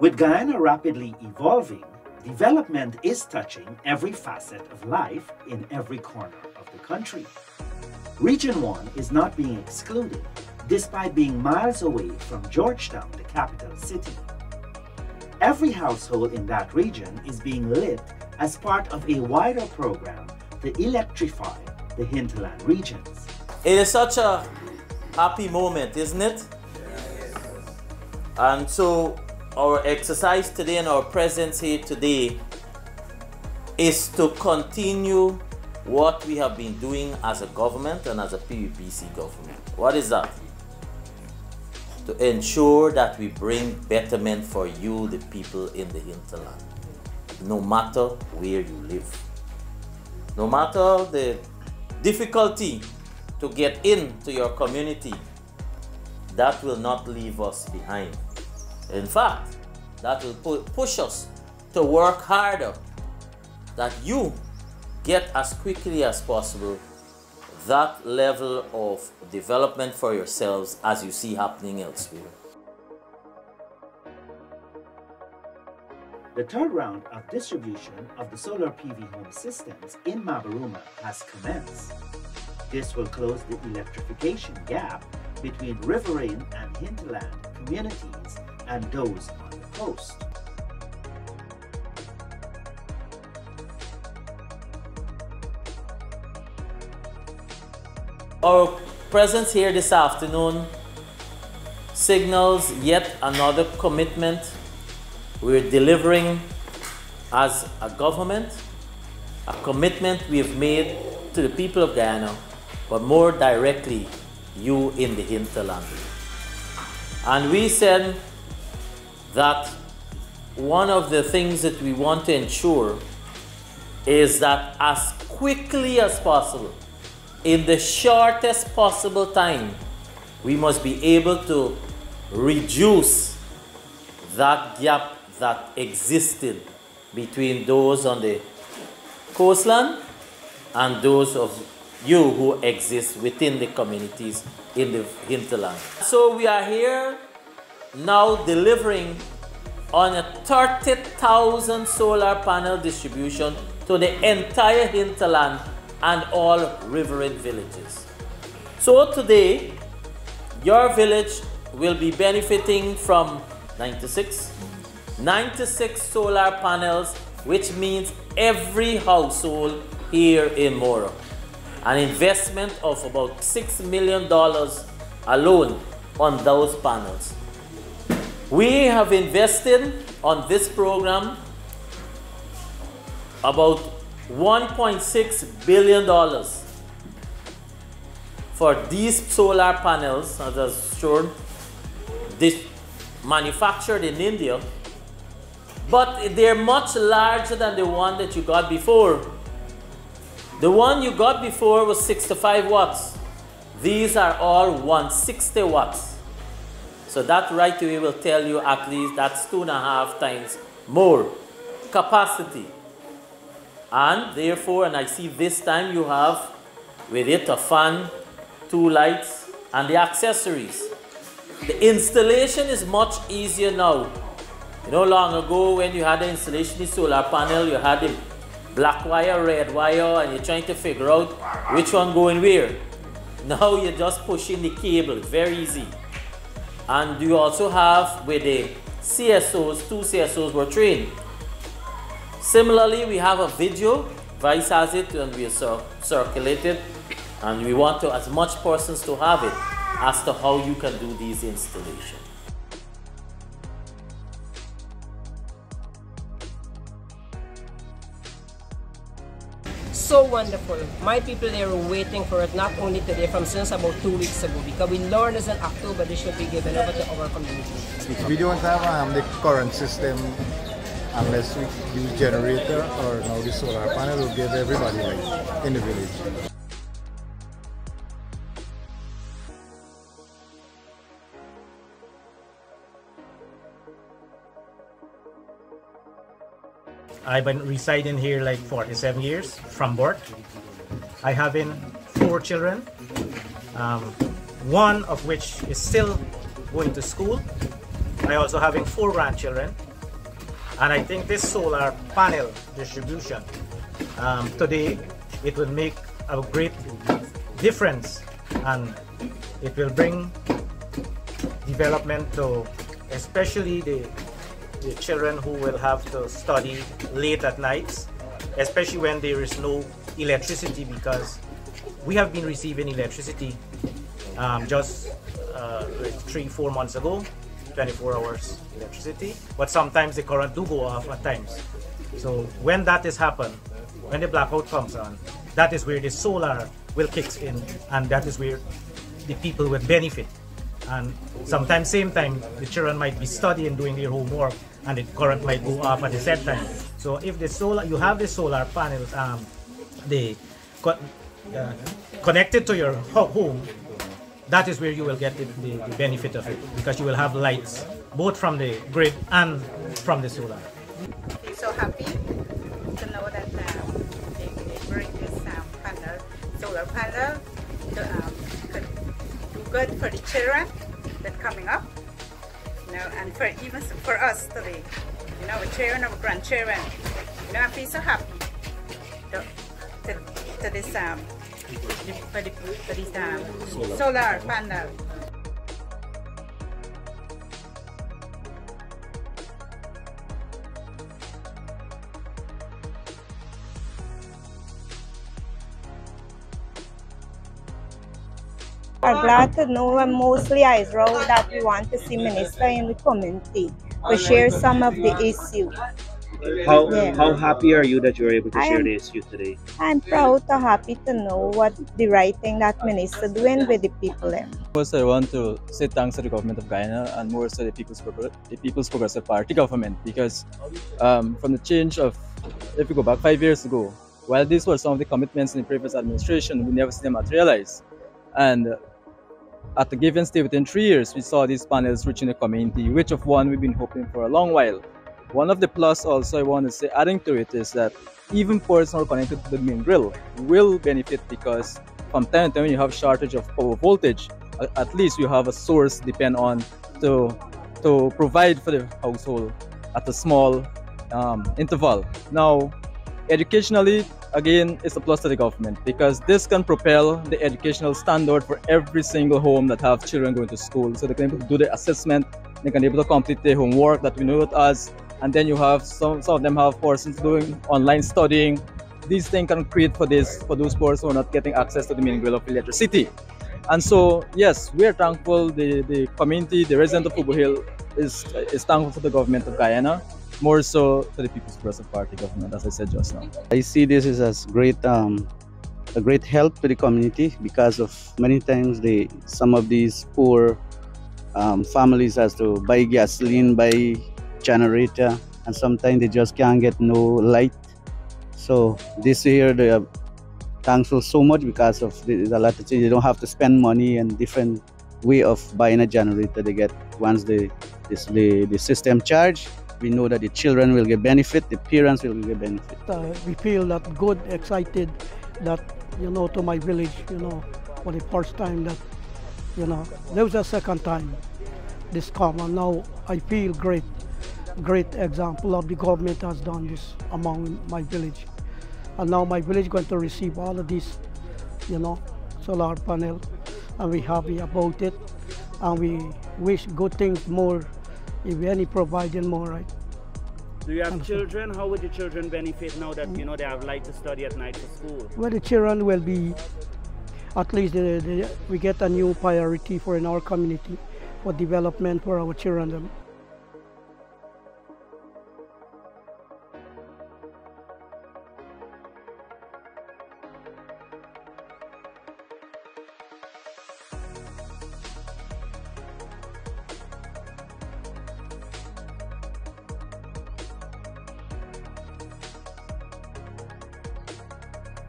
With Guyana rapidly evolving, development is touching every facet of life in every corner of the country. Region 1 is not being excluded, despite being miles away from Georgetown, the capital city. Every household in that region is being lit as part of a wider program to electrify the hinterland regions. It is such a happy moment, isn't it? And so our exercise today and our presence here today is to continue what we have been doing as a government and as a PVPC government. What is that? To ensure that we bring betterment for you, the people in the hinterland, no matter where you live. No matter the difficulty to get into your community, that will not leave us behind. In fact, that will push us to work harder, that you get as quickly as possible that level of development for yourselves as you see happening elsewhere. The third round of distribution of the solar PV home systems in Mabaruma has commenced. This will close the electrification gap between riverine and hinterland communities and those on the coast. Our presence here this afternoon signals yet another commitment we're delivering as a government, a commitment we've made to the people of Guyana, but more directly, you in the hinterland. And we said that one of the things that we want to ensure is that as quickly as possible, in the shortest possible time, we must be able to reduce that gap that existed between those on the coastland and those of you who exist within the communities in the hinterland. So we are here now delivering on a 30,000 solar panel distribution to the entire hinterland and all riverine villages. So today, your village will be benefiting from 96 solar panels, which means every household here in Moro. An investment of about $6 million alone on those panels. We have invested on this program about $1.6 billion for these solar panels, as I've shown, this manufactured in India, but they're much larger than the one that you got before. The one you got before was 65 watts. These are all 160 watts. So that right away will tell you at least that's 2.5 times more capacity. And therefore, and I see this time you have with it a fan, 2 lights, and the accessories. The installation is much easier now. You know, long ago when you had the installation of the solar panel, you had the black wire, red wire, and you're trying to figure out which one going where. Now you're just pushing the cable, very easy. And you also have with the CSOs, 2 CSOs were trained. Similarly, we have a video, Vice has it and we circulate it, and we want to as much persons to have it as to how you can do these installations. So wonderful. My people, they were waiting for it not only today, from since about 2 weeks ago, because we learned as in October this should be given over to our community. We don't have the current system unless we use generator, or now the solar panel will give everybody light in the village. I've been residing here like 47 years from birth. I have 4 4 children, one of which is still going to school. I also having 4 grandchildren, and I think this solar panel distribution today, it will make a great difference, and it will bring development to especially the children who will have to study late at nights, especially when there is no electricity, because we have been receiving electricity just 3-4 months ago, 24 hours electricity, but sometimes the current do go off at times. So when that is happen, when the blackout comes on, that is where the solar will kick in, and that is where the people will benefit. And sometimes same time the children might be studying, doing their homework, and the current might go off at the same time. So if the solar, you have the solar panels connected to your home, that is where you will get the benefit of it, because you will have lights both from the grid and from the solar. I'm so happy to know that they bring this solar panel to do good for the children that coming up, you know, and for even for us today, you know, with children or grandchildren. You know, I feel so happy to this solar panel. I'm glad to know, and mostly I wrote that we want to see Minister in the community to share some of the issue. How happy are you that you were able to share the issue today? I'm proud to happy to know what the right thing that Minister doing with the people. First, I want to say thanks to the government of Guyana, and more so the People's Progressive Party government, because from the change of, if we go back 5 years ago, while these were some of the commitments in the previous administration, we never see them materialize. And at the given state, within 3 years, we saw these panels reaching the community, which of one we've been hoping for a long while. One of the plus also I want to say, adding to it, is that even ports not connected to the main grill will benefit, because from time to time when you have shortage of power voltage, at least you have a source to depend on to provide for the household at a small interval. Now, educationally, again, it's a plus to the government, because this can propel the educational standard for every single home that have children going to school. So they can be able to do the assessment, they can be able to complete their homework that we know it as, and then you have some of them have persons doing online studying. These things can create for those persons who are not getting access to the main grill of electricity. And so, yes, we are thankful. The community, the resident of Ubu Hill is thankful for the government of Guyana, more so to the People's Progressive Party government, as I said just now. I see this as a great help to the community, because of many times some of these poor families has to buy gasoline, buy generator, and sometimes they just can't get no light. So this year they are thankful so much, because of there's a lot of things. They don't have to spend money and different way of buying a generator. They get, once the system charge, we know that the children will get benefit, the parents will get benefit. We feel that good, excited that, you know, to my village, you know, for the first time that, you know, there was a second time this come, and now I feel great example of the government has done this among my village. And now my village is going to receive all of this, you know, solar panel, and we happy about it, and we wish good things more, if any providing more, right? Do you have children? How would the children benefit now that, you know, they have light to study at night for school? Well, the children will be, at least we get a new priority for in our community for development for our children.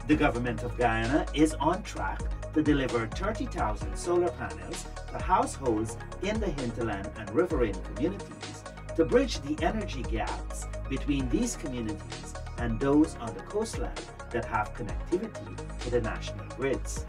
The government of Guyana is on track to deliver 30,000 solar panels to households in the hinterland and riverine communities to bridge the energy gaps between these communities and those on the coastline that have connectivity to the national grids.